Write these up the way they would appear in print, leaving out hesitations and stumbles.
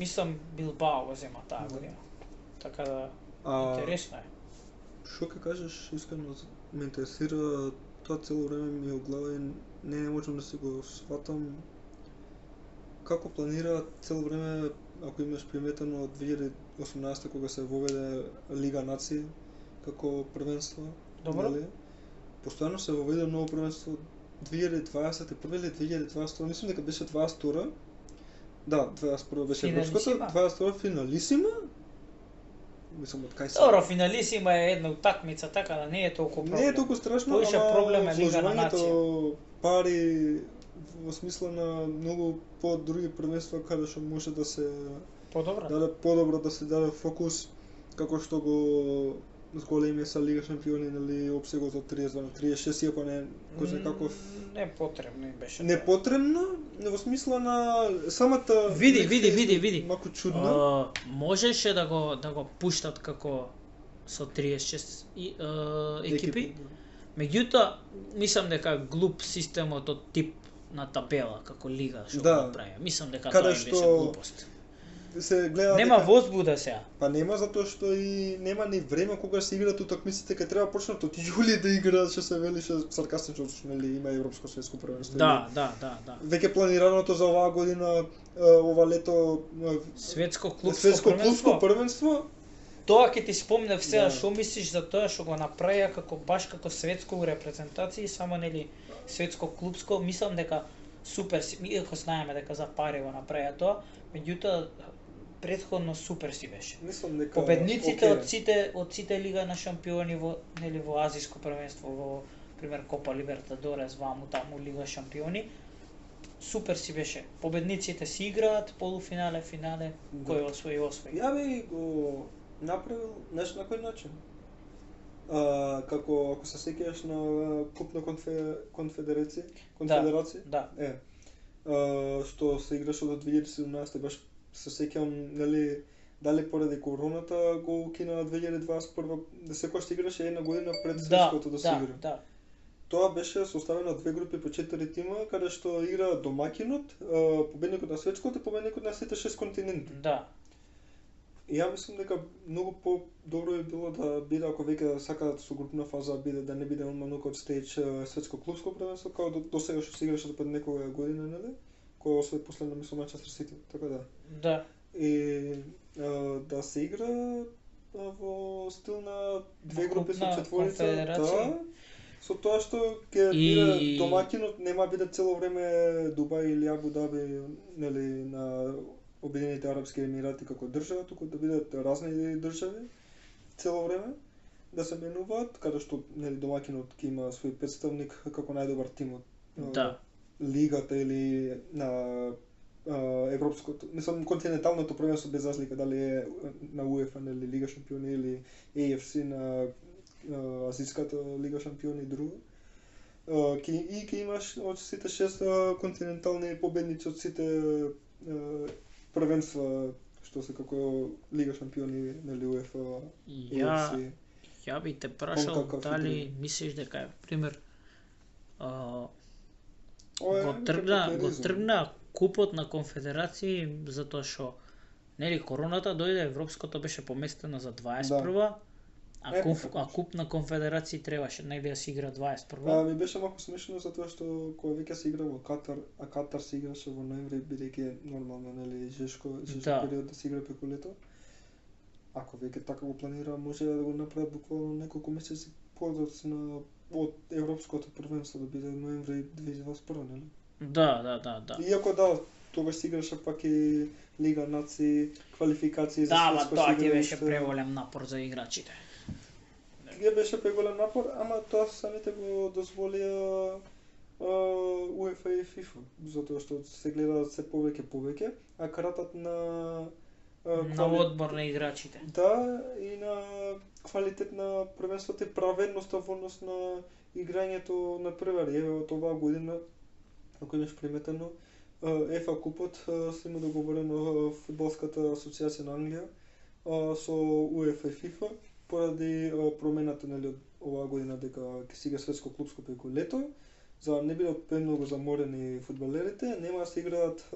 Мислам Билбао го зема таа година. Така да интересно е. Што ќе кажеш, искрено ме интересира тоа цело време ми е во глава и не можам да си го сватам како планираат цело време, ако имаш приметено од 2018 кога се воведе Лига нации како првенство. Добро. Дали? Постојано се воведе ново првенство 2021 или 2022, мислам дека беше 22. Да, 21 беше европското, 22 финалисима. Мислам од кај се. Добро, финалисима е една утакмица, така да не е толку проблем. Не е толку страшно, Поише проблем е Лига на нација. Пари во смисла на многу по-други првенства каде што може да се подобро да се даде фокус, како што го зголеми са Лига шампиони, нели, опсегот од 32 на 36, иако не кој некаков непотребно им беше. Непотребно, во смисла на самата Види. Маку чудно. Можеше да го пуштат како со 36 екипи. Меѓутоа, мислам дека глуп системот од тип на табела како лига што го направи. Мислам дека тоа беше глупост. Се гледа нема возбуда сега. Па нема затоа што и нема ни време кога се играат утакмиците, кај треба почнат од јули да играат, што се велише саркастично, што нели има европско светско првенство. Да. Веќе планираното за оваа година, ова лето светско клубско првенство. Тоа ќе ти спомнев сега, што мислиш за тоа што го направија баш како светско репрезентација, само нели светско клубско, мислам дека супер си, иако знаеме дека за пари го направија тоа, меѓутоа претходно супер си беше. Мислам дека победниците од сите Лига на шампиони во азиско првенство, во пример Копа Либертадорес, ваму таму Лига шампиони, супер си беше. Победниците си играат полуфинале, финале, кој освои. Ја би го направил нешто на кој начин. Како ако се сеќаваш на Куп на конфедерација, да. Што се играше до 2017, баш се сеќавам, нели, дали поради короната го укина 2021, да секогаш се играше една година пред светското да се игра. Да. Тоа беше составено од две групи по 4 тима, каде што игра домаќинот, победникот на светското и победникот на сите 6 континенти. Да. И ја мислам дека многу по-добро би било да биде, ако веќе сакаат со групна фаза биде, да не биде одма нокаут стејдж светско клубско првенство, како до сега што се играше пред некога година, нели? Кој освои последно мислам Манчестер Сити, така да. Да. И да се игра во стил на две групи со четворица, да. Со тоа што ќе биде домаќинот, нема биде цело време Дубај или Абу Даби, нели, на Обединените арапски емирати како држава, туку да бидат разни држави цело време да се менуваат, каде што нели домаќинот ќе има свој претставник како најдобар тим од лигата или на европското, мислам континенталното првенство без разлика дали е на УЕФА нели Лига шампиони или AFC на азиската Лига шампиони и друго. Ќе имаш од сите 6 континентални победници од сите првенства што се како Лига шампиони нели УЕФА. Ја би те прашал дали мислиш дека пример го тргна купот на конфедерации затоа што нели короната дојде, европското беше поместено за 21-ва, а куп на конфедерации требаше негде да се игра 21-ва. Ми беше малку смешно затоа што кога веќе се игра во Катар, а Катар се играше во ноември бидејќи нормално нели жешко период да се игра преку лето. Ако веќе така го планира, може да го направат буквално неколку месеци подоцна од европското првенство да биде ноември 2021, нели? Да. Иако тогаш се играше пак и Лига нации, квалификации за светско тоа ќе беше преголем напор за играчите. Ја беше преголем напор, ама тоа самите го дозволија УЕФА и ФИФА, затоа што се гледаат се повеќе, а кратат на одбор на играчите. Да, и на квалитет на првенството и праведноста во однос на играњето на првари. Еве од оваа година, ако имаш приметено, ЕФА купот се има договорено фудбалската асоциација на Англија со УЕФА и ФИФА поради промената нели од оваа година дека ќе се игра светско клупско преку лето. за не бидат премногу заморени фудбалерите, нема да се играат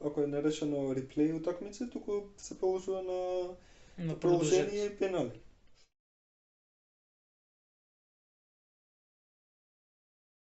ако е нерешено реплей утакмици, туку се положува на продолжение и пенали.